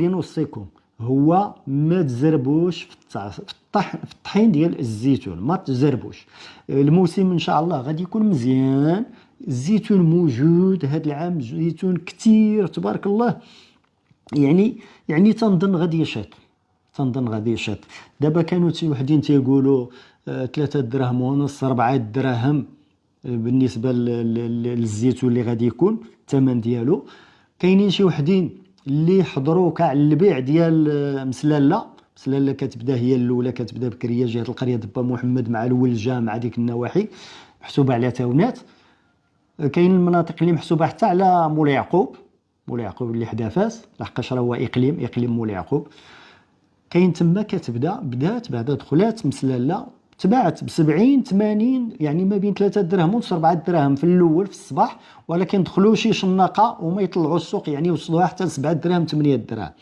نوصيكم هو ما تزربوش في الطحين ديال الزيتون، ما تزربوش. الموسم ان شاء الله غادي يكون مزيان، الزيتون موجود هذا العام، زيتون كتير تبارك الله. يعني تنظن غادي يشط. دابا كانوا شي وحدين تيقولوا 3 دراهم ونص 4 دراهم بالنسبه للزيتون اللي غادي يكون الثمن ديالو. كاينين شي وحدين اللي حضروا كاع البيع ديال مسلاله كتبدا هي الاولى، كتبدا بكريه جهه القريه دبا محمد مع الولجه مع ديك النواحي محسوبه على تاونات. كاين المناطق اللي محسوبه حتى على مولاي يعقوب اللي حدا فاس، لحقاش راه هو اقليم مولاي يعقوب. كاين تما بدات بعدا دخلات مسلاله تباعت ب70 80، يعني ما بين 3 دراهم ونص 4 دراهم في الاول في الصباح، ولكن دخلوا شي شناقه وما يطلعوا السوق، يعني وصلوها حتى ل 7 دراهم 8 دراهم.